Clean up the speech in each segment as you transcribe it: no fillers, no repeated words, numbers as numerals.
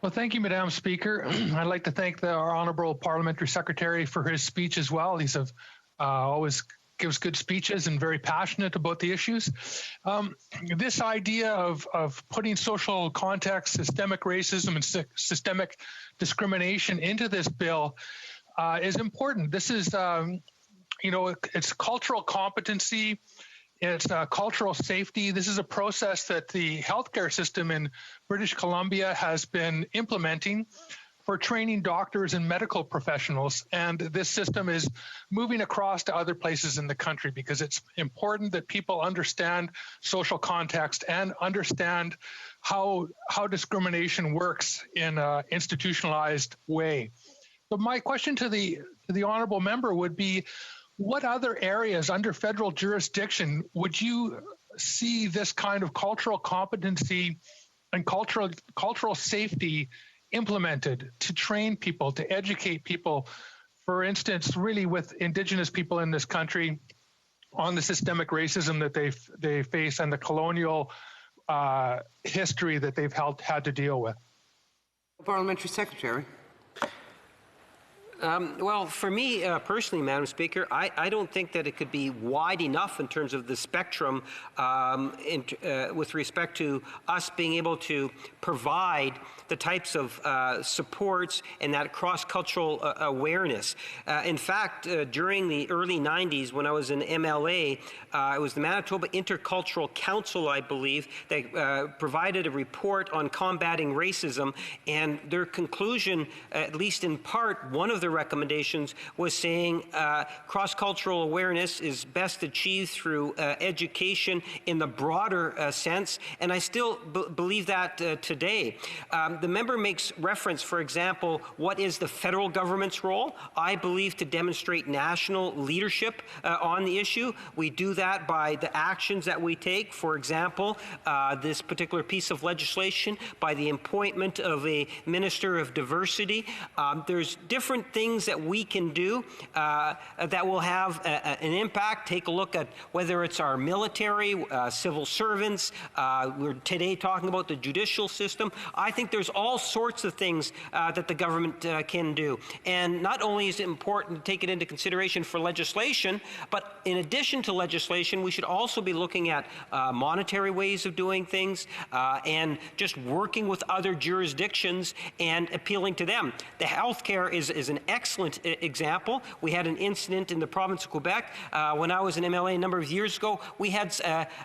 Well, thank you, Madam Speaker. I'd like to thank our Honourable Parliamentary Secretary for his speech as well. He's always gives good speeches and very passionate about the issues. This idea of putting social context, systemic racism, and systemic discrimination into this bill is important. This is, it's cultural competency. It's cultural safety. This is a process that the healthcare system in British Columbia has been implementing for training doctors and medical professionals. And this system is moving across to other places in the country because it's important that people understand social context and understand how discrimination works in an institutionalized way. So my question to the honorable member would be, what other areas under federal jurisdiction would you see this kind of cultural competency and cultural safety implemented to train people, to educate people, for instance, really with Indigenous people in this country on the systemic racism that they face and the colonial history that they've had to deal with? Parliamentary Secretary. Well, for me personally, Madam Speaker, I don't think that it could be wide enough in terms of the spectrum with respect to us being able to provide the types of supports and that cross-cultural awareness. In fact, during the early 90s, when I was in MLA, it was the Manitoba Intercultural Council, I believe, that provided a report on combating racism, and their conclusion, at least in part, one of the recommendations was saying cross-cultural awareness is best achieved through education in the broader sense, and I still believe that today. The member makes reference, for example, what is the federal government's role? I believe to demonstrate national leadership on the issue. We do that by the actions that we take. For example, this particular piece of legislation, by the appointment of a Minister of Diversity. There's different things that we can do that will have an impact. Take a look at whether it's our military, civil servants. We're today talking about the judicial system. I think there's all sorts of things that the government can do. And not only is it important to take it into consideration for legislation, but in addition to legislation, we should also be looking at monetary ways of doing things and just working with other jurisdictions and appealing to them. The healthcare is an excellent example. We had an incident in the province of Quebec when I was in MLA a number of years ago. We had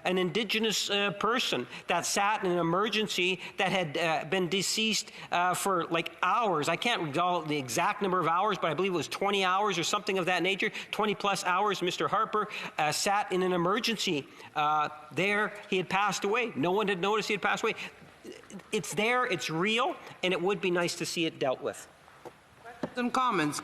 an Indigenous person that sat in an emergency that had been deceased for like hours. I can't recall the exact number of hours, but I believe it was 20 hours or something of that nature, 20 plus hours. Mr. Harper sat in an emergency there. He had passed away. No one had noticed he had passed away. It's there, it's real, and it would be nice to see it dealt with. Questions and comments.